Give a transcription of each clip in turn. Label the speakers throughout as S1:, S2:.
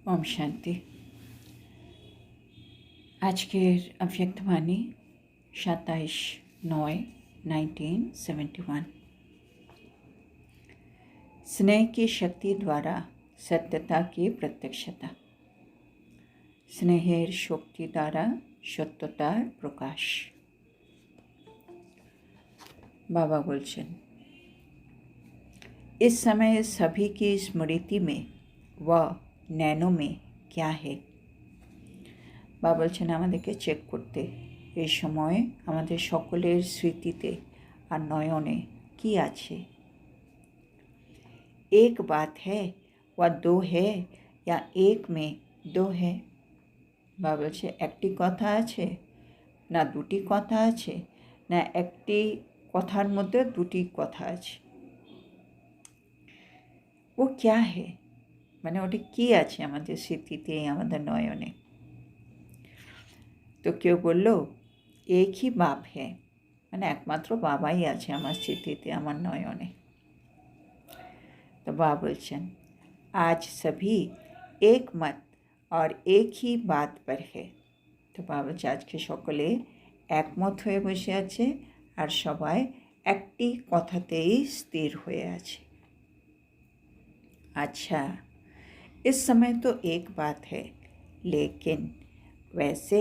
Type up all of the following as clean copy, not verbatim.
S1: ওম শান্তি। আজকের অব্যক্তবাণী 27/9/1971। स्नेह की शक्ति द्वारा सत्यता की प्रत्यक्षता। स्नेहेर शक्ति द्वारा सत्यतार प्रकाश। बाबा बोलছেন, इस समय सभी की स्मृति में व नैनों में क्या है। বাবা বলছেন আমাদেরকে চেক করতে, এই সময় আমাদের সকলের স্মৃতিতে আর নয়নে কি আছে। एक बात है व दो है या एक में दो है। বাবা বলছে একটি কথা আছে না দুটি কথা আছে, না একটি কথার মধ্যে দুটি কথা আছে। ও क्या है, মানে ওটা কি আছে আমাদের স্মৃতিতে, আমাদের নয়নে। তো কেউ বলল এক ही बाप है, মানে একমাত্র বাবাই আছে আমার স্মৃতিতে, আমার নয়নে। तो बाबा बोलছেন आज सभी एक मत और एक ही बात पर है। তো বাবা বলছে আজকে সকলে একমত হয়ে বসে আছে আর সবাই একটি কথাতেই স্থির হয়ে আছে। अच्छा, इस समय तो एक बात है, लेकिन वैसे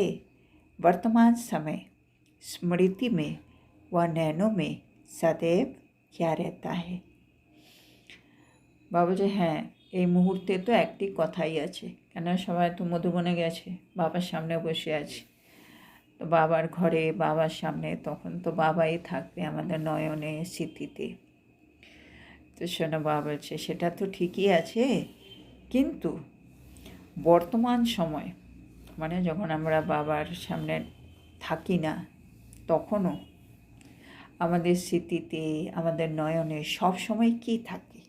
S1: वर्तमान समय स्मृति में व नैनों में सदैव क्या रहता है। বাবা যে হ্যাঁ, এই মুহূর্তে তো একটি কথাই আছে, কেন সবাই তো মধুবনে গেছে, বাবার সামনে বসে আছে। তো বাবার ঘরে, বাবার সামনে, তখন তো বাবাই থাকবে আমাদের নয়নে, স্মৃতিতে। তো শোনো, বাবা বলছে সেটা তো ঠিকই আছে, কিন্তু বর্তমান সময় মানে যখন আমরা বাবার সামনে থাকি না, তখনও আমাদের স্মৃতিতে, আমাদের নয়নে সব সময় কি থাকে।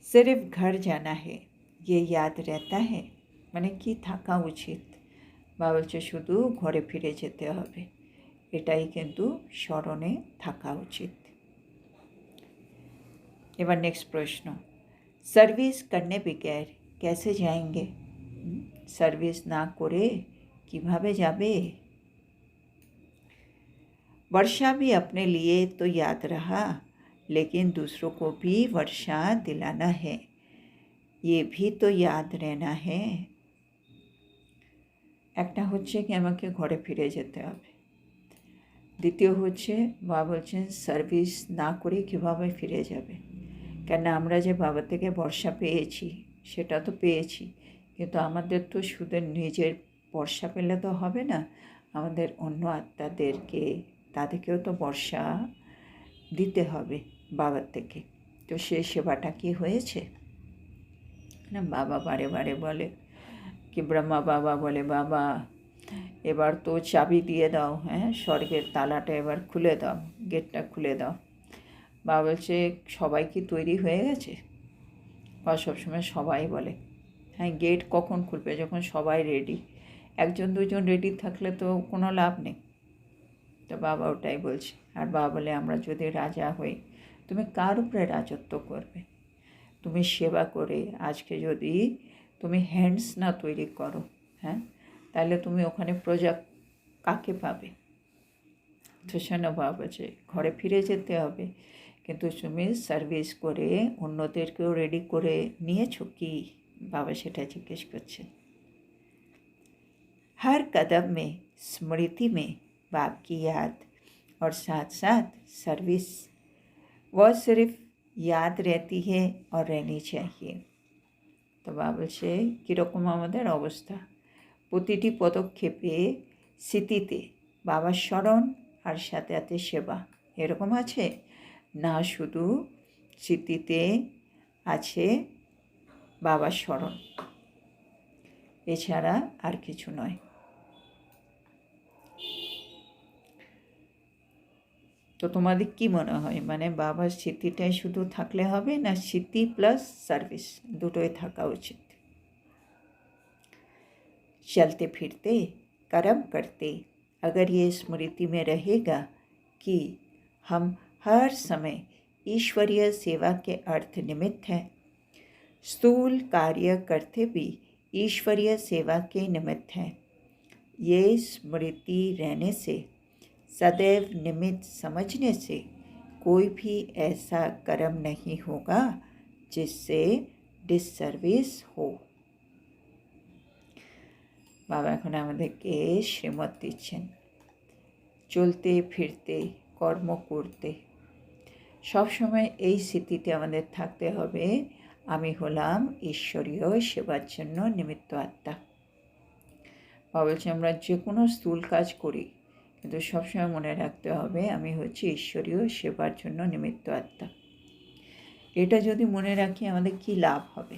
S1: सिर्फ घर जाना है ये याद रहता है, মানে কি থাকা উচিত। বাবা বলছে শুধু ঘরে ফিরে যেতে হবে, এটাই কিন্তু স্মরণে থাকা উচিত। এবার নেক্সট প্রশ্ন, সার্ভিস করনে বগैर कैसे जाएंगे। সার্ভিস না করে কিভাবে যাবে। वर्षा भी अपने लिए तो याद रहा, लेकिन दूसरों को भी वर्षा दिलाना है, ये भी तो याद रहना है। একটা হচ্ছে কি আমাকে ঘরে ফিরে যেতে হবে, দ্বিতীয় হচ্ছে বাবা বলছেন সার্ভিস না করে কীভাবে ফিরে যাবে। কেন আমরা যে বাবা থেকে বর্ষা পেয়েছি সেটা তো পেয়েছি, কিন্তু আমাদের তো শুধু নিজের বর্ষা পেলে তো হবে না, আমাদের অন্য আত্মাদেরকে, তাদেরকেও তো বর্ষা দিতে হবে বাবার থেকে। তো সেই সেবাটা কি হয়েছে না। বাবা বারে বারে বলে কি, ব্রহ্মা বাবা বলে বাবা এবার তো চাবি দিয়ে দাও, হ্যাঁ স্বর্গের তালাটা এবার খুলে দাও, গেটটা খুলে দাও। বাবা বলছে সবাই কি তৈরি হয়ে গেছে। বা সবসময় সবাই বলে হ্যাঁ গেট কখন খুলবে, যখন সবাই রেডি। একজন দুজন রেডি থাকলে তো কোনো লাভ নেই। তো বাবা ওটাই বলছে। আর বাবা বলে আমরা যদি রাজা হই, তুমি কার উপরে রাজত্ব করবে। তুমি সেবা করে আজকে যদি তুমি হ্যান্ডস না তৈরি করো, হ্যাঁ তাহলে তুমি ওখানে প্রজা কাকে পাবে। তো শোনো, বাবা বলছে ঘরে ফিরে যেতে হবে, কিন্তু তুমি সার্ভিস করে অন্যদেরকেও রেডি করে নিয়েছো কি। বাবা সেটা জিজ্ঞেস করছেন। हर कदम में स्मृति में बाप की याद और साथ साथ सर्विस, वह सिर्फ याद रहती है और रहनी चाहिए। তো বাবা বলছে কীরকম আমাদের অবস্থা, প্রতিটি পদক্ষেপে স্মৃতিতে বাবার স্মরণ আর সাথে সাথে সেবা, এরকম আছে না। শুধু স্মৃতিতে আছে বাবার স্মরণ, এছাড়া আর কিছু নয়। তো তোমাদের কি মনে হয়, মানে বাবার স্মৃতিটাই শুধু থাকলে হবে না স্মৃতি প্লাস সার্ভিস দুটোই থাকা উচিত। चलते फिरते कर्म करते अगर ये स्मृति में रहेगा कि हम हर समय ईश्वरीय सेवा के अर्थ निमित्त हैं, स्थूल कार्य करते भी ईश्वरीय सेवा के निमित्त हैं। ये स्मृति रहने से, सदैव निमित्त समझने से कोई भी ऐसा कर्म नहीं होगा जिससे ডিসসার্ভিস हो। বাবা এখন আমাদেরকে শ্রীমত দিচ্ছেন, চলতে ফিরতে কর্ম করতে সবসময় এই স্থিতিতে আমাদের থাকতে হবে, আমি হলাম ঈশ্বরীয় সেবার জন্য নিমিত্ত আত্মা। বাবা বলছে আমরা যে কোনো স্থূল কাজ করি, কিন্তু সবসময় মনে রাখতে হবে আমি হচ্ছি ঈশ্বরীয় সেবার জন্য নিমিত্ত আত্মা। এটা যদি মনে রাখি আমাদের কি লাভ হবে?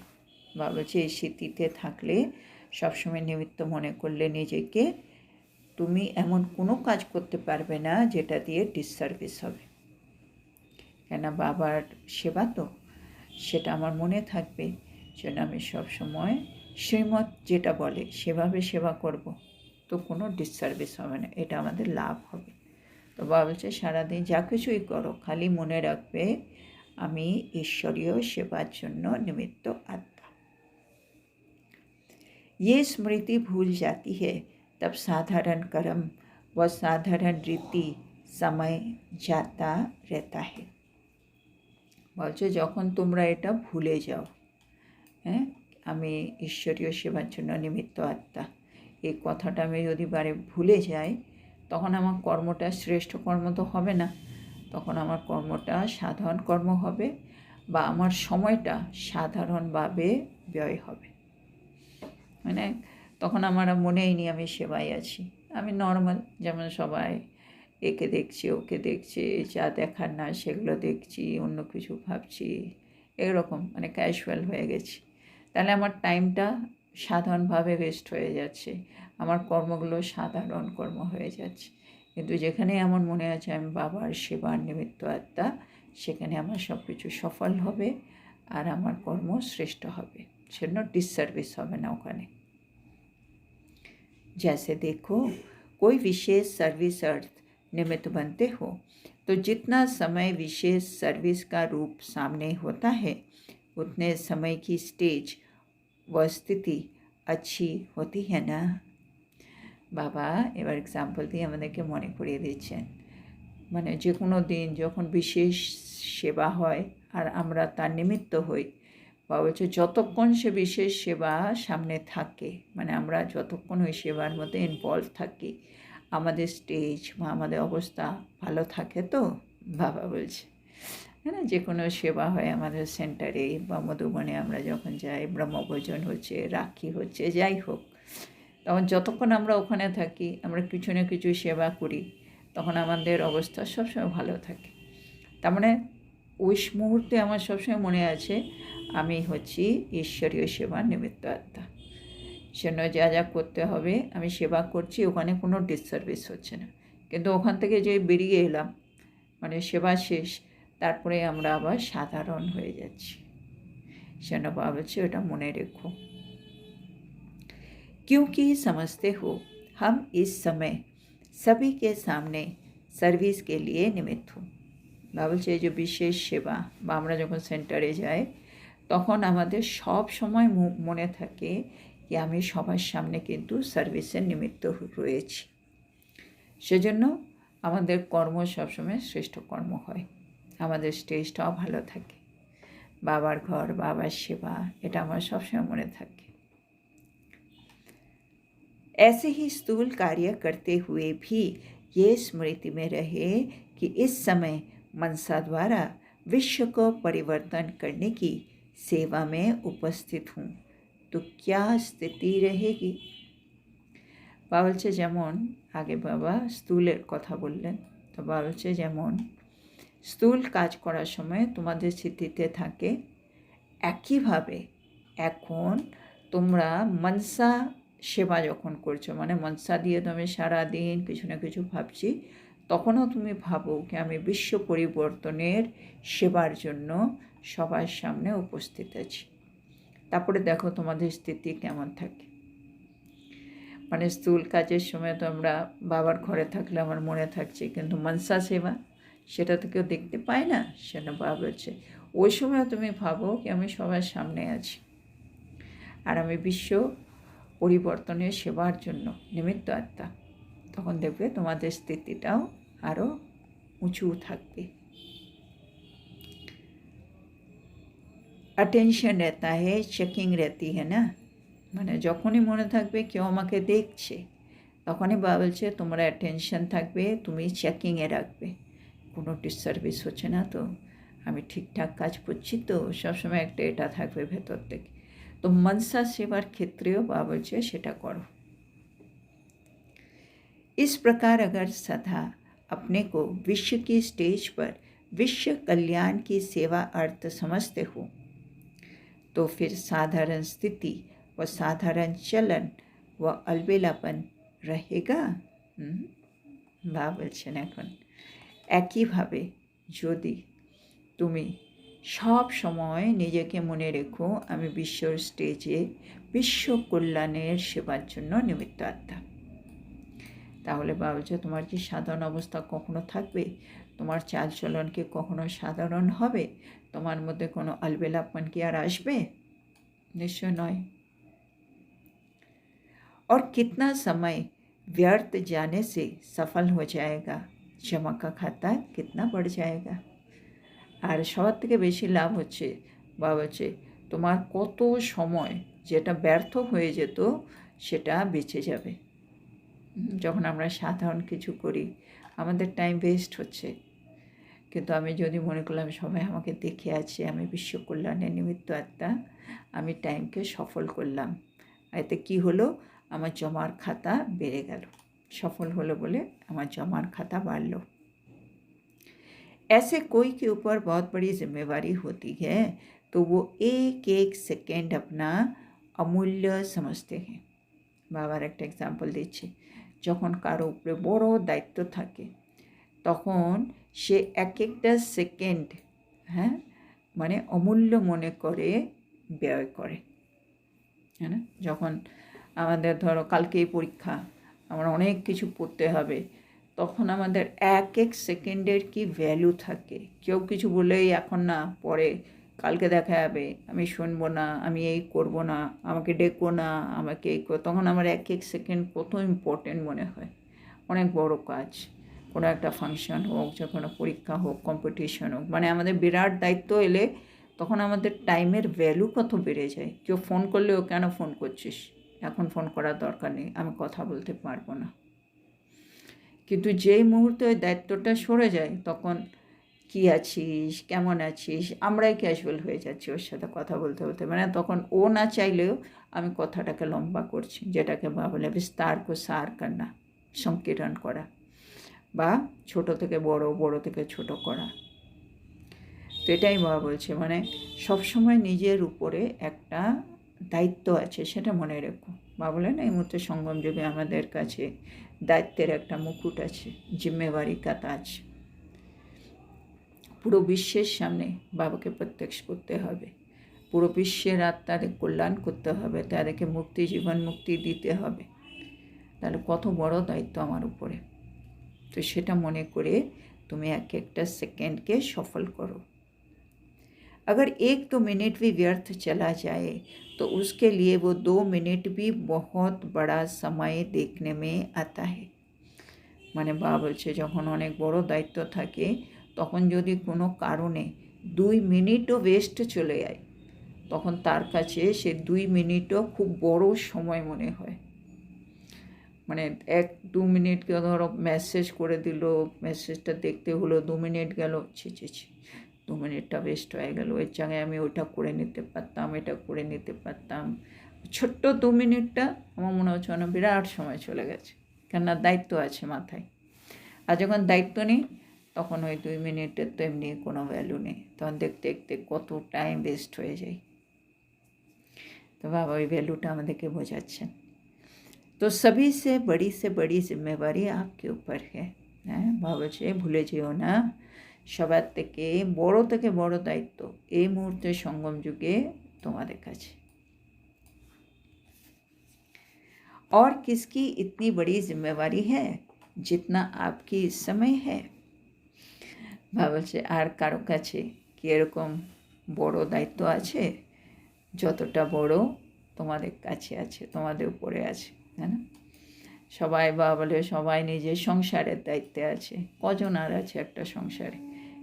S1: বাবা বলছে এই স্মৃতিতে থাকলে, সবসময় নিমিত্ত মনে করলে নিজেকে, তুমি এমন কোনো কাজ করতে পারবে না যেটা দিয়ে ডিসসার্ভিস হবে। কেন বাবার সেবা তো, সেটা আমার মনে থাকবে, যেন আমি সবসময় শ্রীমত যেটা বলে সেভাবে সেবা করব, তো কোনো ডিসসার্ভিস হবে না, এটা আমাদের লাভ হবে। তো বাবা বলছে সারাদিন যা কিছুই করো খালি মনে রাখবে আমি ঈশ্বরীয় সেবার জন্য निमित्त आत्मा। ये स्मृति भूल जाती है तब साधारण कर्म व साधारण रीति समय जाता रहता है। বলছে যখন তোমরা এটা ভুলে যাও, হ্যাঁ আমি ঈশ্বরীয় সেবার জন্য নিমিত্ত আত্মা, এই কথাটা আমি যদি বারে ভুলে যাই, তখন আমার কর্মটা শ্রেষ্ঠ কর্ম তো হবে না, তখন আমার কর্মটা সাধারণ কর্ম হবে, বা আমার সময়টা সাধারণভাবে ব্যয় হবে। মানে তখন আমার মনেই নেই আমি সেবায় আছি, আমি নর্মাল, যেমন সবাই একে দেখছি ওকে দেখছি, যা দেখার না সেগুলো দেখছি, অন্য কিছু ভাবছি, এরকম মানে ক্যাজুয়াল হয়ে গেছি। তাহলে আমার টাইমটা সাধারণভাবে ওয়েস্ট হয়ে যাচ্ছে, আমার কর্মগুলো সাধারণ কর্ম হয়ে যাচ্ছে। কিন্তু যেখানে আমার মনে আছে আমি বাবার সেবার নিমিত্ত আত্মা, সেখানে আমার সব কিছু সফল হবে আর আমার কর্ম শ্রেষ্ঠ হবে, সেজন্য ডিসসার্ভিস হবে না ওখানে। जैसे देखो कोई विशेष सर्विस अर्थ निमित्त बनते हो, तो जितना समय विशेष सर्विस का रूप सामने होता है उतने समय की स्टेज व स्थिति अच्छी होती है ना। বাবা এবার এক্সাম্পল দিয়ে আমাদেরকে মনে করিয়ে দিচ্ছেন, মানে যে কোনো দিন যখন বিশেষ সেবা হয় আর আমরা তার নিমিত্ত হই, বা বলছে যতক্ষণ সে বিশেষ সেবা সামনে থাকে, মানে আমরা যতক্ষণ ওই সেবার মধ্যে ইনভলভ থাকি, আমাদের স্টেজ বা আমাদের অবস্থা ভালো থাকে তো। বাবা বলছে হ্যাঁ, যে কোনো সেবা হয় আমাদের সেন্টারে বা মধুবনে আমরা যখন যাই, ব্রহ্মভোজন হচ্ছে, রাখি হচ্ছে, যাই হোক, তখন যতক্ষণ আমরা ওখানে থাকি, আমরা কিছু না কিছু সেবা করি, তখন আমাদের অবস্থা সবসময় ভালো থাকে। তার মানে ওই মুহূর্তে আমার সবসময় মনে আছে আমি হচ্ছি ঈশ্বরীয় সেবার নিমিত্ত আত্মা, সেজন্য যা যা করতে হবে আমি সেবা করছি, ওখানে কোনো ডিসসার্ভিস হচ্ছে না। কিন্তু ওখান থেকে যে বেরিয়ে এলাম, মানে সেবা শেষ, তারপরে আমরা আবার সাধারণ হয়ে যাচ্ছি, সেজন্য বাবা বলছে ওটা মনে রেখো। क्योंकि समझते हो हम इस समय सभी के सामने सर्विस के लिए निमित्त हूँ। বাবা বলছে এই যে বিশেষ সেবা বা আমরা যখন সেন্টারে যাই, তখন আমাদের সব সময় মনে থাকে কি আমি সবার সামনে কিন্তু সার্ভিসের নিমিত্ত রয়েছি, সেজন্য আমাদের কর্ম সবসময় শ্রেষ্ঠ কর্ম হয়, আমাদের স্টেজটাও ভালো থাকে, বাবার ঘর বাবার সেবা, এটা আমার সবসময় মনে থাকে। ऐसे ही स्थूल कार्य करते हुए भी ये स्मृति में रहे कि इस समय मनसा द्वारा विश्व को परिवर्तन करने की सेवा में उपस्थित हूँ, तो क्या स्थिति रहेगी। বাবা বলছে যেমন আগে বাবা স্থূলের কথা বললেন, তো বাবা বলছে যেমন স্থূল কাজ করার সময় তোমাদের স্মৃতিতে থাকে, একইভাবে এখন তোমরা মনসা সেবা যখন করছো, মানে মনসা দিয়ে তুমি সারাদিন কিছু না কিছু ভাবছি, তখনও তুমি ভাবো কি আমি বিশ্ব পরিবর্তনের সেবার জন্য সবার সামনে উপস্থিত আছি। তারপরে দেখো তোমাদের স্থিতি কেমন থাকে। মানে স্থূল কাজের সময় তো আমরা বাবার ঘরে থাকলে আমার মনে থাকছে, কিন্তু মনসা সেবা সেটা তো কেউ দেখতে পায় না, সেটা বাবা বলছে ওই সময় তুমি ভাবো কি আমি সবার সামনে আছি আর আমি বিশ্ব পরিবর্তনের সেবার জন্য নিমিত্ত আত্মা, তখন দেখবে তোমাদের স্থিতিটাও আরও উঁচু থাকবে। अटेंशन रहता है, चेकिंग रहती है ना, মানে যখনই মনে থাকবে কেউ আমাকে দেখছে তখনই বা বলছে তোমরা অ্যাটেনশন থাকবে, তুমি চেকিংয়ে রাখবে কোনো ডিস্টার্বিস হচ্ছে না তো, আমি ঠিকঠাক কাজ করছি তো, সবসময় একটা এটা থাকবে ভেতর থেকে। তো মনসা সেবার ক্ষেত্রেও বা বলছে সেটা করো। इस प्रकार अगर सदा अपने को विश्व की स्टेज पर विश्व कल्याण की सेवा अर्थ समझते हो तो फिर साधारण स्थिति व साधारण चलन व अलबेलापन रहेगा। বা বলছেন এখন একইভাবে যদি তুমি সব সময় নিজেকে মনে রেখো আমি বিশ্বর স্টেজে বিশ্ব কল্যাণের সেবার জন্য নিমিত্ত আত্মা, তাহলে বা বলছে তোমার কি সাধারণ অবস্থা কখনো থাকবে? তোমার চালচলন কি কখনো সাধারণ হবে? তোমার মধ্যে কোনো আলবেলাপন কি আর আসবে? निश्चय नय। और कितना समय व्यर्थ जाने से सफल हो जाएगा, जमा का खाता कितना बढ़ जाएगा। আর সবার থেকে বেশি লাভ হচ্ছে বা হচ্ছে তোমার কত সময় যেটা ব্যর্থ হয়ে যেত সেটা বেঁচে যাবে। যখন আমরা সাধারণ কিছু করি আমাদের টাইম ওয়েস্ট হচ্ছে, কিন্তু আমি যদি মনে করলাম সবাই আমাকে দেখে আছে, আমি বিশ্ব কল্যাণের নিমিত্ত আত্মা, আমি টাইমকে সফল করলাম, এতে কি হলো আমার জমার খাতা বেড়ে গেল, সফল হলো বলে আমার জমার খাতা বাড়লো। ऐसे कोई के ऊपर बहुत बड़ी जिम्मेवारी होती है तो वो एक एक सेकेंड अपना अमूल्य समझते हैं। বাবার একটা এক্সাম্পল দিচ্ছি, যখন কারো উপরে বড় দায়িত্ব থাকে তখন সে এক একটা সেকেন্ড মানে অমূল্য মনে করে ব্যয় করে, হ্যাঁ না। যখন আমাদের ধরো কালকেই পরীক্ষা, আমরা অনেক কিছু পড়তে হবে, তখন আমাদের এক এক সেকেন্ডের কি ভ্যালু থাকে। কেউ কিছু বলেই এখন না, পরে কালকে দেখা যাবে, আমি শুনবো না, আমি এই করবো না, আমাকে ডেকো না, আমাকে এই তখন আমার এক এক সেকেন্ড কত ইম্পর্টেন্ট মনে হয়। অনেক বড় কাজ, কোনো একটা ফাংশন হোক, যে কোনো পরীক্ষা হোক, কম্পিটিশন হোক, মানে আমাদের বিরাট দায়িত্ব এলে তখন আমাদের টাইমের ভ্যালু কত বেড়ে যায়। কেউ ফোন করলেও কেন ফোন করছিস, এখন ফোন করার দরকার নেই, আমি কথা বলতে পারবো না। কিন্তু যেই মুহূর্তে ওই দায়িত্বটা সরে যায় তখন কী আছিস, কেমন আছিস, আমরাই ক্যাজুয়াল হয়ে যাচ্ছি ওর সাথে কথা বলতে বলতে, মানে তখন ও না চাইলেও আমি কথাটাকে লম্বা করছি, যেটাকে বলে বিস্তার কো সার করনা, সংকীর্ণ করা, বা ছোট থেকে বড়, বড় থেকে ছোট করা। তো এটাই বাবা বলছে, মানে সবসময় নিজের উপরে একটা দায়িত্ব আছে, সেটা মনে রেখো। বা বলে না এই মুহূর্তে সঙ্গম যুগে আমাদের কাছে দায়িত্বের একটা মুকুট আছে, জিম্মেওয়ারি কা তাজ। পুরো বিশ্বের সামনে বাবাকে প্রত্যক্ষ করতে হবে, পুরো বিশ্বের আত্মাদের কল্যাণ করতে হবে, তাদেরকে মুক্তি, জীবন মুক্তি দিতে হবে। তাহলে কত বড় দায়িত্ব আমার উপরে। তো সেটা মনে করে তুমি এক একটা সেকেন্ডকে সফল করো। अगर 1-2 मिनट भी व्यर्थ चला जाए तो उसके लिए वो 2 मिनट भी बहुत बड़ा समय देखने में आता है। মানে বাবা বলছে যখন অনেক বড় দায়িত্ব থাকে তখন যদি কোনো কারণে 2 মিনিটও ওয়েস্ট চলে যায় তখন তার কাছে সে 2 মিনিটও খুব বড় সময় মনে হয়। মানে 1-2 মিনিটকে ধরো মেসেজ করে দিল, মেসেজটা দেখতে হলো 2 মিনিট গেল, ছি 2 মিনিটটা ওয়েস্ট হয়ে গেল, এর জায়গায় আমি ওইটা করে নিতে পারতাম, এটা করে নিতে পারতাম। ছোট্ট 2 মিনিটটা আমার মনে হচ্ছে না বিরাট সময় চলে গেছে, কেননা দায়িত্ব আছে মাথায়। আর যখন দায়িত্ব নেই তখন ওই 2 মিনিটের তো এমনি কোনো ভ্যালু নেই, তখন দেখতে দেখতে কত টাইম ওয়েস্ট হয়ে যায়। তো বাবা ওই ভ্যালুটা আমাদেরকে বোঝাচ্ছেন। তো সবই সে বড়ি জিম্মেবারি आपके ऊपर है। হ্যাঁ বাবা বলছে ভুলে যেও না, সবার থেকে বড় দায়িত্ব এই মুহূর্তে সঙ্গম যুগে তোমাদের কাছে। और किसकी इतनी बड़ी जिम्मेवारी है जितना आपकी इस समय है। বাবা বলছে আর কারো কাছে কি এরকম বড় দায়িত্ব আছে, যতটা বড় তোমাদের কাছে আছে, তোমাদের উপরে আছে, তাই না? সবাই বাবা বলে সবাই নিজের সংসারের দায়িত্বে আছে, কজন আর আছে একটা সংসারে,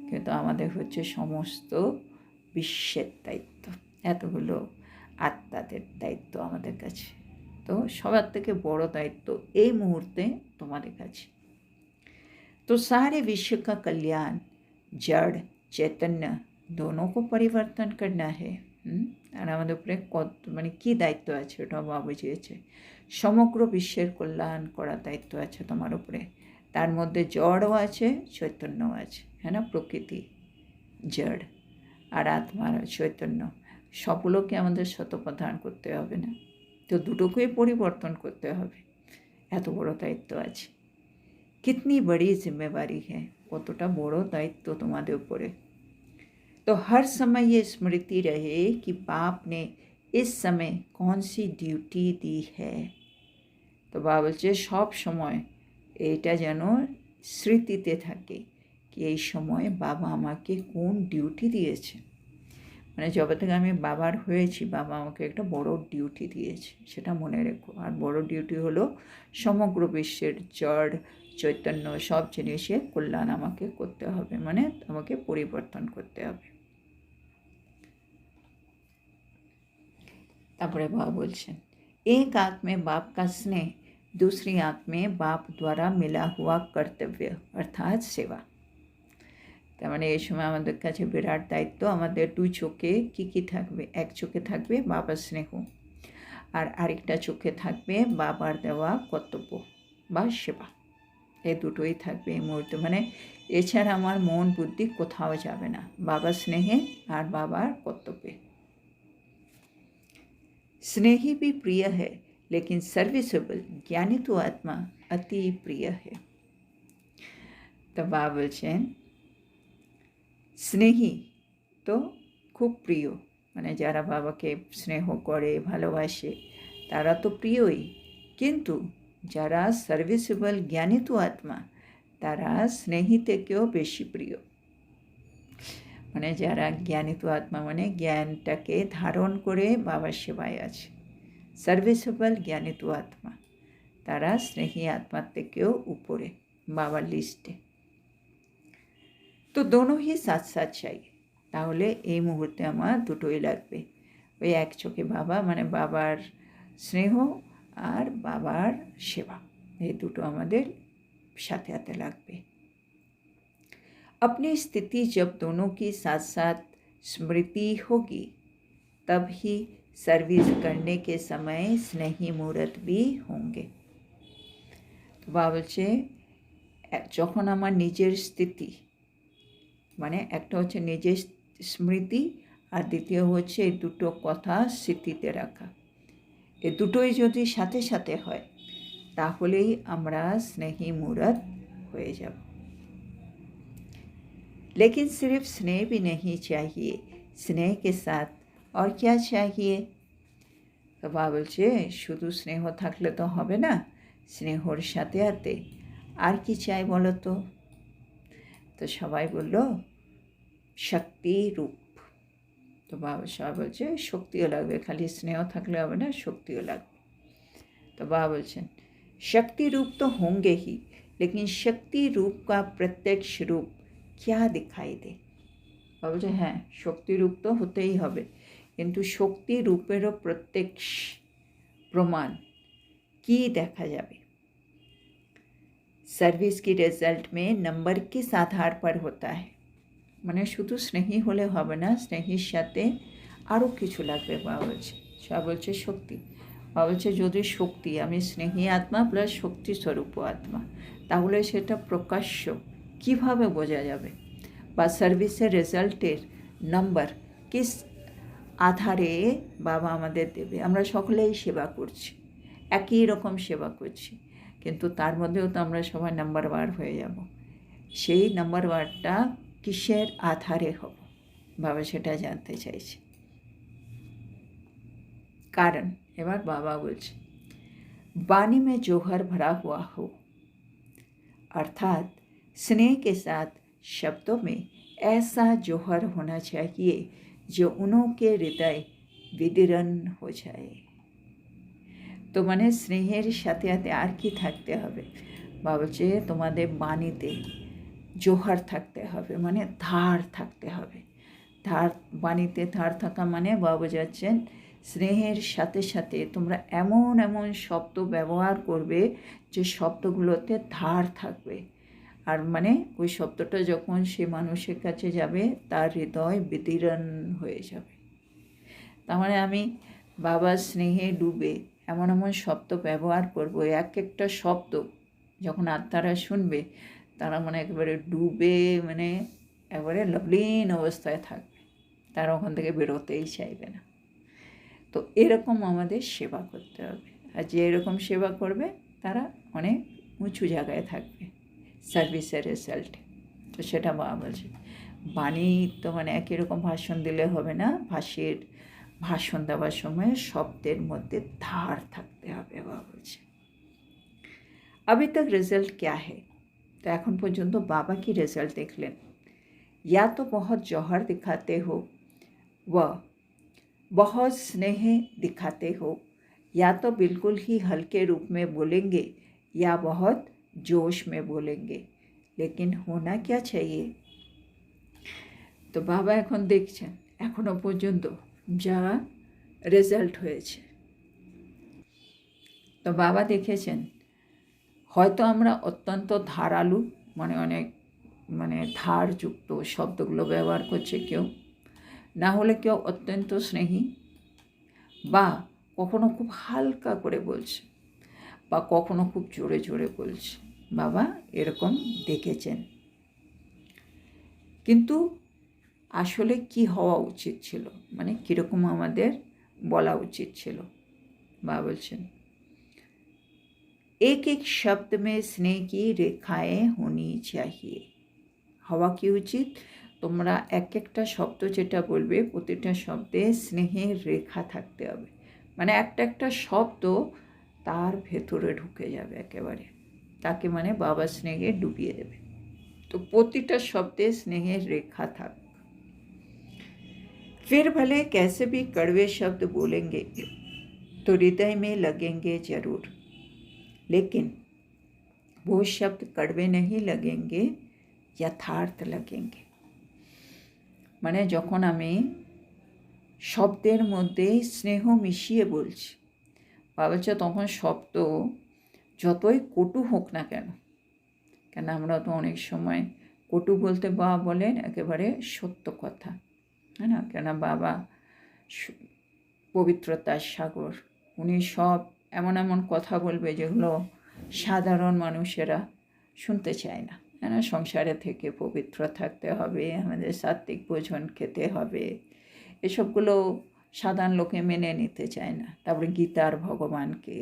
S1: কিন্তু আমাদের হচ্ছে সমস্ত বিশ্বের দায়িত্ব, এতগুলো আত্মাদের দায়িত্ব আমাদের কাছে। তো সবার থেকে বড় দায়িত্ব এই মুহূর্তে তোমাদের কাছে। तो सारे विश्व का कल्याण जड़ चैतन्य दोनों को परिवर्तन करना है। আর আমাদের উপরে কত মানে কী দায়িত্ব আছে ওটাও বাবা বুঝিয়েছে। সমগ্র বিশ্বের কল্যাণ করার দায়িত্ব আছে তোমার উপরে। তার মধ্যে জড়ও আছে, চৈতন্যও আছে, হ্যাঁ না? প্রকৃতি জড় আর আত্মার চৈতন্য, সবগুলোকে আমাদের শতপ্রধান করতে হবে না, তো দুটোকেই পরিবর্তন করতে হবে। এত বড় দায়িত্ব আছে। कितनी बड़ी जिम्मेवारी है, কতটা বড় দায়িত্ব তোমাদের উপরে। तो हर समय ये स्मृति रहे कि बाप ने इस समय कौन सी ड्यूटी दी है। তো বাবা বলছে সব সময় এইটা যেন স্মৃতিতে থাকে কি এই সময় বাবা আমাকে কোন ডিউটি দিয়েছে। মানে যবে থেকে আমি বাবার হয়েছি বাবা আমাকে একটা বড় ডিউটি দিয়েছে, সেটা মনে রেখো। আর বড় ডিউটি হলো সমগ্র বিশ্বের জড় চৈতন্য সব জিনিসের কল্যাণ আমাকে করতে হবে, মানে আমাকে পরিবর্তন করতে হবে। তারপরে বাবা বলছেন एक आंख में बाप का स्नेह, दूसरी आंख में बाप द्वारा मिला हुआ कर्तव्य अर्थात सेवा। তার মানে এই সময় আমাদের কাছে বিরাট দায়িত্ব। আমাদের দুই চোখে কী থাকবে? এক চোখে থাকবে বাবার স্নেহ, আর আরেকটা চোখে থাকবে বাবার দেওয়া কর্তব্য বা সেবা। এই দুটোই থাকবে এই মুহূর্তে। মানে এছাড়া আমার মন বুদ্ধি কোথাও যাবে না, বাবার স্নেহে আর বাবার কর্তব্যে। स्नेही भी प्रिय है लेकिन सर्विसेबल ज्ञानी तो आत्मा अति प्रिय है। तो बाबा বলছেন স্নেহী তো খুব প্রিয়, মানে যারা বাবাকে স্নেহ করে ভালোবাসে তারা তো প্রিয়ই, কিন্তু যারা সার্ভিসেবল জ্ঞানী তো আত্মা তারা স্নেহী থেকেও বেশি প্রিয়। মানে যারা জ্ঞানী তো আত্মা মানে জ্ঞানটাকে ধারণ করে বাবার সেবায় আছে, সার্ভিসেবল জ্ঞানী তো আত্মা তারা স্নেহী আত্মার থেকেও উপরে বাবার লিস্টে। তো দোনো হি সাথ সাথ চাই। তাহলে এই মুহূর্তে আমার দুটোই লাগবে, ওই এক চোখে বাবা মানে বাবার স্নেহ আর বাবার সেবা, এই দুটো আমাদের সাথে সাথে লাগবে। अपनी स्थिति जब दोनों की साथ साथ स्मृति होगी तब ही सर्विस करने के समय स्नेही मुहूर्त भी होंगे। तो बाबा বলছে যখন আমার নিজের স্থিতি মানে একটা হচ্ছে নিজের স্মৃতি আর দ্বিতীয় হচ্ছে এই দুটো কথা স্মৃতিতে রাখা, এই দুটোই যদি সাথে সাথে হয় তাহলেই আমরা স্নেহী মুহূর্ত হয়ে যাব। लेकिन सिर्फ स्नेह भी नहीं चाहिए, स्नेह के साथ और क्या चाहिए। তো বাবা বলছে শুধু স্নেহ থাকলে তো হবে না, স্নেহর সাথে সাথে আর কি চাই বলো তো। তো সবাই বলল শক্তি রূপ। তো বাবা সবাই বলছে শক্তিও লাগবে, খালি স্নেহ থাকলে হবে না, শক্তিও লাগবে। তো বাবা বলছেন शक्ति रूप तो होंगे ही, लेकिन शक्ति रूप का प्रत्यक्ष रूप क्या दिखाई दे। বাবা বলছে হ্যাঁ শক্তি রূপ তো হতেই হবে, কিন্তু শক্তি রূপেরও প্রত্যক্ষ প্রমাণ কি দেখা যাবে। सर्विस की रिजल्ट में नंबर किस आधार पर होता है। মানে শুধু স্নেহী হলে হবে না, স্নেহীর সাথে আরও কিছু লাগবে। বাবা বলছে সব বলছে শক্তি। বাবা বলছে যদি শক্তি আমি স্নেহী আত্মা প্লাস শক্তি স্বরূপ আত্মা, তাহলে সেটা প্রকাশ্য কিভাবে বোঝা যাবে, বা সার্ভিসের রেজাল্টের নাম্বার কিস আধারে বাবা আমাদের দেবে। আমরা সকলেই সেবা করছি, একই রকম সেবা করছি, কিন্তু তার মধ্যেও তো আমরা সবাই নাম্বার ওয়ার হয়ে যাব। সেই নাম্বার ওয়ারটা কিসের আধারে হব, বাবা সেটা জানতে চাইছে। कारण এবার বাবা বলছে वाणी में जोहर भरा हुआ हो, अर्थात स्नेह के साथ शब्दों में ऐसा जोहर होना चाहिए जो उन्हों के हृदय विदीर्ण हो जाए। তো মানে স্নেহের সাথে সাথে আর কি থাকতে হবে? বা বলছে তোমাদের বাণীতে জোহার থাকতে হবে, মানে ধার থাকতে হবে। ধার, বাণীতে ধার থাকা মানে বাবা বোঝাচ্ছেন স্নেহের সাথে সাথে তোমরা এমন এমন শব্দ ব্যবহার করবে যে শব্দগুলোতে ধার থাকবে। আর মানে ওই শব্দটা যখন সে মানুষের কাছে যাবে তার হৃদয় বিদীর্ণ হয়ে যাবে। তার মানে আমি বাবার স্নেহে ডুবে এমন এমন শব্দ ব্যবহার করব, এক একটা শব্দ যখন আত্মারা শুনবে তারা মানে একেবারে ডুবে, মানে একেবারে লবলীন অবস্থায় থাকবে, তারা ওখান থেকে বেরোতেই চাইবে না। তো এরকম আমাদের সেবা করতে হবে, আর যে এরকম সেবা করবে তারা অনেক উঁচু জায়গায় থাকবে সার্ভিসের রেজাল্টে। তো সেটা বাবা বলছে। বাণী তো মানে একই রকম ভাষণ দিলে হবে না, ভাষণ দেওয়ার সময় শব্দের মধ্যে ধার থাকতে হবে বাবা বলছে। अभी तक रिजल्ट क्या है? तो এখন পর্যন্ত বাবা কি রেজাল্ট দেখলেন? या तो बहुत जौहर दिखाते हो व बहुत स्नेह दिखाते हो, या तो बिल्कुल ही हल्के रूप में बोलेंगे या बहुत जोश में बोलेंगे, लेकिन होना क्या चाहिए? তো বাবা এখন দেখছেন এখনো পর্যন্ত যা রেজাল্ট হয়েছে। তো বাবা দেখেছেন হয়তো আমরা অত্যন্ত ধারালু, মানে অনেক মানে ধারযুক্ত শব্দগুলো ব্যবহার করছে কেউ, না হলে কেউ অত্যন্ত স্নেহী, বা কখনো খুব হালকা করে বলছে, বা কখনো খুব জোরে জোরে বলছে। বাবা এরকম দেখেছেন, কিন্তু আসলে কি হওয়া উচিত ছিল, মানে কীরকম আমাদের বলা উচিত ছিল? বাবা বলছেন एक एक शब्द में स्नेह की रेखाएं होनी चाहिए। হওয়া কি উচিত? তোমরা এক একটা শব্দ যেটা বলবে প্রতিটা শব্দে স্নেহের রেখা থাকতে হবে, মানে একটা একটা শব্দ তার ভেতরে ঢুকে যাবে একেবারে, তাকে মানে বাবা স্নেহে ডুবিয়ে দেবে। তো প্রতিটা শব্দে স্নেহের রেখা থাক। फिर भले कैसे भी कड़वे शब्द बोलेंगे तो हृदय में लगेंगे जरूर, लेकिन वो शब्द कड़वे नहीं लगेंगे, यथार्थ लगेंगे। মানে যখন আমি শব্দের মধ্যে স্নেহ মিশিয়ে বলছি বাবা বলছে, তখন শব্দ যতই কটু হোক না কেন, কেন আমরা তো অনেক সময় কটু বলতে বাবা বলেন একেবারে সত্য কথা, হ্যাঁ না? কেন বাবা পবিত্রতার সাগর, উনি সব এমন এমন কথা বলবে যেগুলো সাধারণ মানুষেরা শুনতে চায় না, না? সংসারে থেকে পবিত্র থাকতে হবে, আমাদের সাত্বিক ভোজন খেতে হবে, এসবগুলো সাধারণ লোকে মেনে নিতে চায় না। তারপরে গীতার ভগবানকে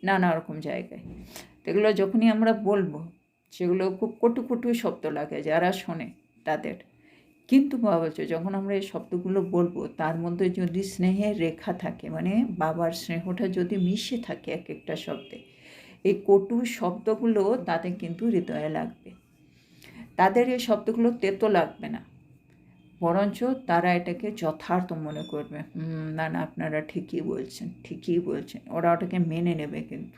S1: নানা রকম জায়গায়, এগুলো যখনই আমরা বলবো সেগুলো খুব কটু কটু শব্দ লাগে যারা শোনে তাদের। কিন্তু বাবা বলছে যখন আমরা এই শব্দগুলো বলবো তার মধ্যে যদি স্নেহের রেখা থাকে, মানে বাবার স্নেহটা যদি মিশে থাকে এক একটা শব্দে, এই কটু শব্দগুলো তাদের কিন্তু হৃদয়ে লাগবে, তাদের এই শব্দগুলো তেতো লাগবে না, বরঞ্চ তারা এটাকে যথার্থ মনে করবে। না না, আপনারা ঠিকই বলছেন, ওরা ওটাকে মেনে নেবে। কিন্তু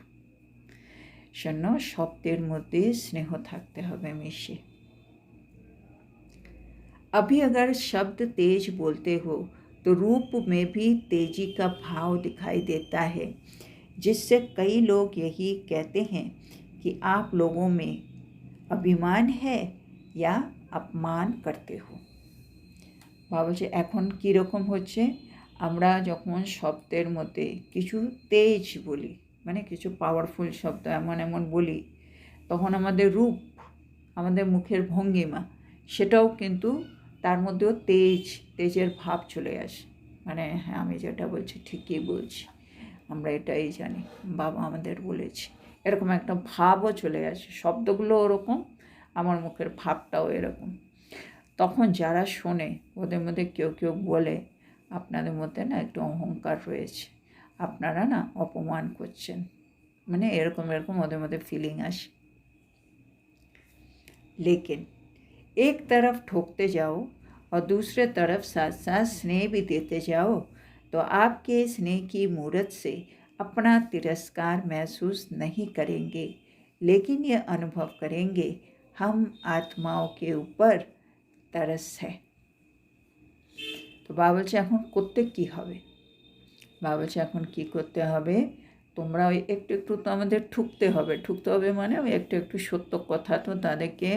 S1: শূন্য শব্দের মধ্যে স্নেহ থাকতে হবে মিশে। अभी अगर शब्द तेज बोलते हो तो रूप में भी तेजी का भाव दिखाई देता है, जिससे कई लोग यही कहते हैं कि आप लोगों में अभिमान है या अपमान करते हो। বাবা বলছে এখন কীরকম হচ্ছে, আমরা যখন শব্দের মধ্যে কিছু তেজ বলি, মানে কিছু পাওয়ারফুল শব্দ এমন এমন বলি, তখন আমাদের রূপ, আমাদের মুখের ভঙ্গিমা, সেটাও কিন্তু তার মধ্যেও তেজের ভাব চলে আসে। মানে হ্যাঁ, আমি যেটা বলছি ঠিকই বলছি, আমরা এটাই জানি, বাবা আমাদের বলেছে, এরকম একটা ভাবও চলে আসে। শব্দগুলো ওরকম, আমার মুখের ভাবটাও এরকম। তখন যারা শোনে ওদের মধ্যে কেউ কেউ বলে, আপনাদের মধ্যে না একটু অহংকার রয়েছে, আপনারা না অপমান করছেন, মানে এরকম ওদের মধ্যে ফিলিং আসে। लेकिन एक तरफ ठोकते जाओ और दूसरे तरफ साथ साथ स्नेह भी देते जाओ, तो आपके स्नेह की मूर्त से अपना तिरस्कार महसूस नहीं करेंगे, लेकिन ये अनुभव करेंगे हम आत्माओं के ऊपर तरस है। তো বাবা বলছে এখন করতে কি হবে? বাবা বলছে এখন কি করতে হবে, তোমরা ওই একটু একটু তো আমাদের ঠুকতে হবে মানে ওই একটু একটু সত্য কথা তো তাদেরকে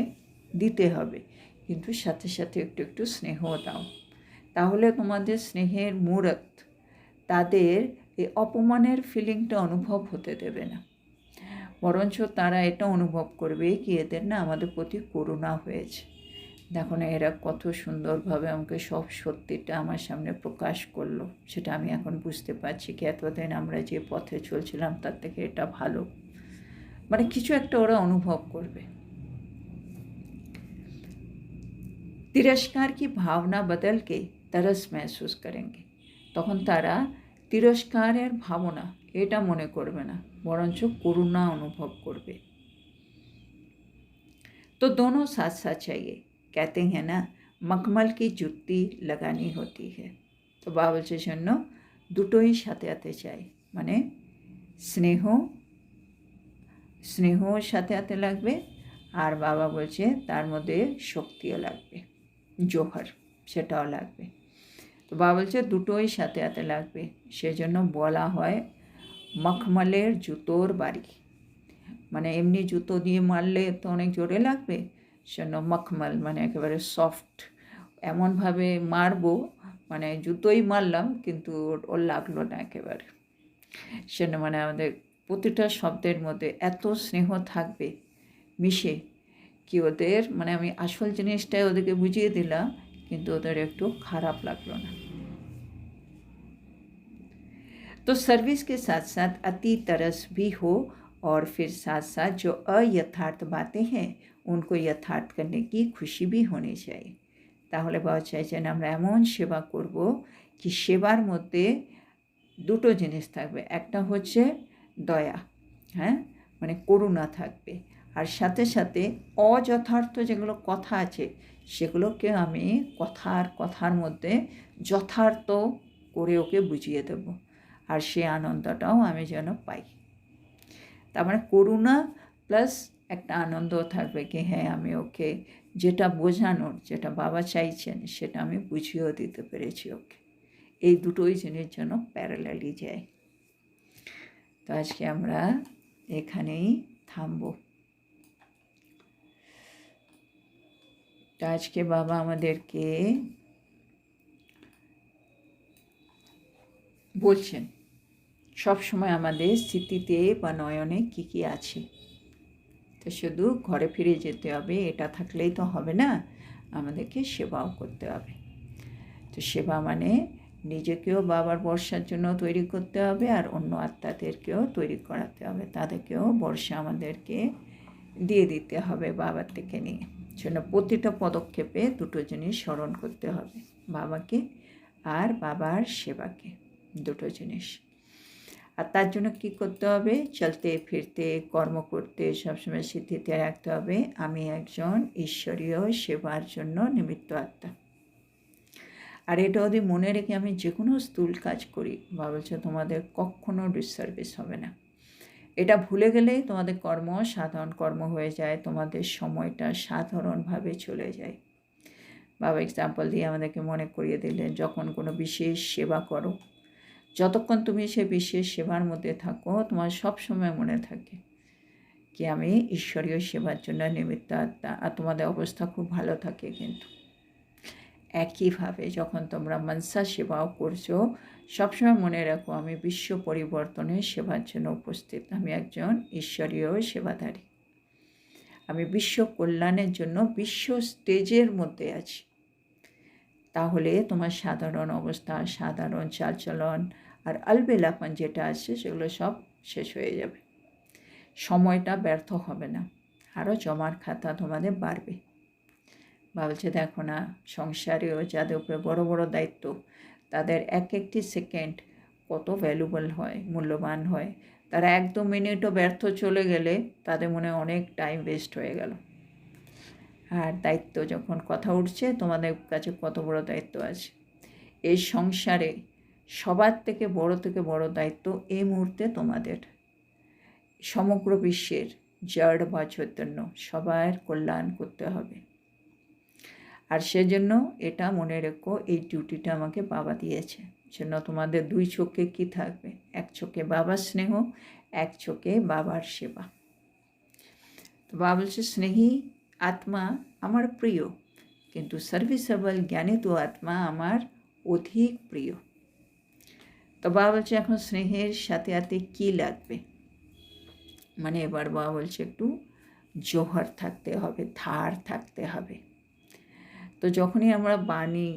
S1: দিতে হবে, কিন্তু সাথে সাথে একটু একটু স্নেহও দাও। তাহলে তোমাদের স্নেহের মূরত তাদের এই অপমানের ফিলিংটা অনুভব হতে দেবে না, বরঞ্চ তারা এটা অনুভব করবে কি এদের না আমাদের প্রতি করুণা হয়েছে। দেখো না এরা কত সুন্দরভাবে আমাকে সব সত্যিটা আমার সামনে প্রকাশ করলো, সেটা আমি এখন বুঝতে পারছি কি এতদিন আমরা যে পথে চলছিলাম তার থেকে এটা ভালো, মানে কিছু একটা ওরা অনুভব করবে। तिरस्कार की भावना बदल के तरस महसूस करेंगे, তখন তারা তিরস্কারের ভাবনা এটা মনে করবে না, বরঞ্চ করুণা অনুভব করবে। तो दोनों साथ साथ चाहिए, कहते हैं ना मखमल की जुत्ती लगानी होती है। तो বাবা বলছে জন্য দুটোই সাথে সাথে চাই, মানে স্নেহ সাথে সাথে লাগবে, আর বাবা বলছে তার মধ্যে শক্তিও লাগবে, জোহর সেটাও লাগবে। তো বাবা বলছে দুটোই সাথে সাথে লাগবে, সেজন্য বলা হয় মখমলের জুতোর বাড়ি, মানে এমনি জুতো দিয়ে মারলে তো অনেক জোরে লাগবে, সেজন্য মখমল মানে একেবারে সফট, এমনভাবে মারবো মানে জুতোই মারলাম কিন্তু ওর লাগলো না একেবারে। সেজন্য মানে আমাদের প্রতিটা শব্দের মধ্যে এত স্নেহ থাকবে মিশে কি ওদের মানে আমি আসল জিনিসটাই ওদেরকে বুঝিয়ে দিলাম, কিন্তু ওদের একটু খারাপ লাগলো না। तो सर्विस के साथ साथ अति तरस भी हो, और फिर साथ साथ जो अयथार्थ बातें हैं उनको यथार्थ करने की खुशी भी होनी चाहिए। তাহলে বাবা চাইছেন আমরা এমন সেবা করব কি সেবার মধ্যে দুটো জিনিস থাকবে, একটা হচ্ছে দয়া, হ্যাঁ মানে করুণা থাকবে, আর সাথে সাথে অযথার্থ যেগুলো কথা আছে সেগুলোকে আমি কথার মধ্যে যথার্থ করে ওকে বুঝিয়ে দেব, আর সে আনন্দটাও আমি যেন পাই। তার মানে করুণা প্লাস একটা আনন্দও থাকবে কি হ্যাঁ আমি ওকে যেটা বোঝানোর, যেটা বাবা চাইছেন সেটা আমি বুঝিয়েও দিতে পেরেছি ওকে। এই দুটোই জিনিস যেন প্যারালালি যায়। তো আজকে আমরা এখানেই থামবো। তো আজকে বাবা আমাদেরকে বলছেন সবসময় আমাদের স্মৃতিতে বা নয়নে কী কী আছে, তো শুধু ঘরে ফিরে যেতে হবে এটা থাকলেই তো হবে না, আমাদেরকে সেবাও করতে হবে। তো সেবা মানে নিজেকেও বাবার বর্ষার জন্য তৈরি করতে হবে, আর অন্য আত্মাদেরকেও তৈরি করাতে হবে, তাদেরকেও বর্ষা আমাদেরকে দিয়ে দিতে হবে বাবার থেকে নিয়ে। জন্য প্রতিটা পদক্ষেপে দুটো জিনিস স্মরণ করতে হবে, বাবাকে আর বাবার সেবাকে, দুটো জিনিস। আর তার জন্য কী করতে হবে, চলতে ফিরতে কর্ম করতে সবসময় স্মৃতিতে রাখতে হবে আমি একজন ঈশ্বরীয় সেবার জন্য নিমিত্ত আত্মা। আর এটা যদি মনে রেখে আমি যে কোনো স্থূল কাজ করি, বাবা বলছে তোমাদের কখনো ডিসসার্ভিস হবে না। এটা ভুলে গেলেই তোমাদের কর্ম সাধারণ কর্ম হয়ে যায়, তোমাদের সময়টা সাধারণভাবে চলে যায়। বাবা এক্সাম্পল দিয়ে আমাদেরকে মনে করিয়ে দিলেন যখন কোনো বিশেষ সেবা করো, যতক্ষণ তুমি সে বিশেষ সেবার মধ্যে থাকো তোমার সব সময় মনে থাকে কি আমি ঈশ্বরীয় সেবার জন্য নিমিত্ত আত্মা, আর তোমাদের অবস্থা খুব ভালো থাকে। কিন্তু একইভাবে যখন তোমরা মনসা সেবাও করছো সবসময় মনে রাখো আমি বিশ্ব পরিবর্তনের সেবার জন্য উপস্থিত, আমি একজন ঈশ্বরীয় সেবাধারী, আমি বিশ্ব কল্যাণের জন্য বিশ্ব স্টেজের মধ্যে আছি। তাহলে তোমার সাধারণ অবস্থা, সাধারণ চালচলন আর আলবেলাপন যেটা আছে সেগুলো সব শেষ হয়ে যাবে, সময়টা ব্যর্থ হবে না, আরও জমার খাতা তোমাদের বাড়বে। ভাবছে দেখো না সংসারেও যাদের উপরে বড় বড় দায়িত্ব তাদের এক একটি সেকেন্ড কত ভ্যালুবল হয়, মূল্যবান হয়, তারা 1-2 মিনিটও ব্যর্থ চলে গেলে তাদের মনে অনেক টাইম ওয়েস্ট হয়ে গেল। আর দায়িত্ব যখন কথা উঠছে, তোমাদের কাছে কত বড় দায়িত্ব আছে। এই সংসারে সবার থেকে বড় দায়িত্ব এই মুহূর্তে তোমাদের। সমগ্র বিশ্বের জড় বা চৈতন্য সবার কল্যাণ করতে হবে। আর সেজন্য এটা মনে রেখো, এই ডিউটিটা আমাকে বাবা দিয়েছে। জন্য তোমাদের দুই চোখে কি থাকবে? এক চোখে বাবার স্নেহ, এক চোখে বাবার সেবা। তো বাবা বলছে, স্নেহী আত্মা আমার প্রিয়, কিন্তু সার্ভিসেবল জ্ঞানিত আত্মা আমার অধিক প্রিয়। তো বাবা বলছে, এখন স্নেহের সাথে সাথে কী লাগবে? মানে এবার বাবা বলছে একটু জোহর থাকতে হবে, ধার থাকতে হবে। তো যখনই আমরা বাণী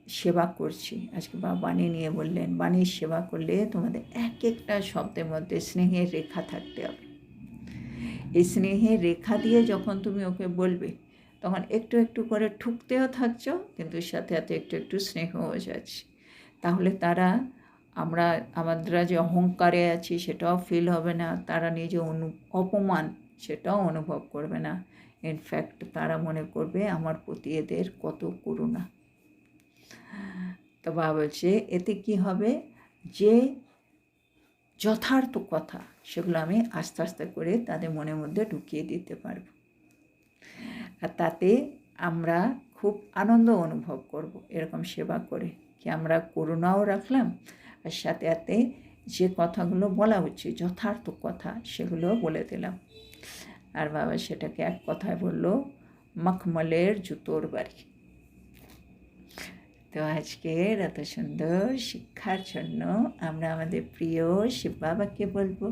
S1: সেবা করছি, আজকে বাবা বাণী নিয়ে বললেন, বাণীর সেবা করলে তোমাদের এক একটা শব্দের মধ্যে স্নেহের রেখা থাকতে হবে। এই স্নেহের রেখা দিয়ে যখন তুমি ওকে বলবে, তখন একটু একটু করে ঠুকতেও থাকছো, কিন্তু সাথে সাথে একটু একটু স্নেহও যাচ্ছে। তাহলে তারা, আমরা যে অহংকারে আছি সেটাও ফিল হবে না, তারা নিজে অপমান সেটাও অনুভব করবে না। ইনফ্যাক্ট তারা মনে করবে আমার প্রতি এদের কত করুণা। তো বাবা বলছে, এতে কি হবে? যে যথার্থ কথা সেগুলো আমি আস্তে আস্তে করে তাদের মনের মধ্যে ঢুকিয়ে দিতে পারব। আর তাতে আমরা খুব আনন্দ অনুভব করব এরকম সেবা করে, কি আমরা করুণাও রাখলাম, আর সাথে সাথে যে কথাগুলো বলা উচিত যথার্থ কথা সেগুলো বলে দিলাম। আর বাবা সেটাকে এক কথায় বলল, মখমলের জুতোর বাড়ি। তো আজকের এত সুন্দর শিক্ষার জন্য আমরা আমাদের প্রিয় শিব বাবাকে বলবো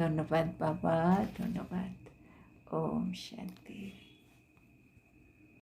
S1: ধন্যবাদ বাবা, ধন্যবাদ। ওম শান্তি।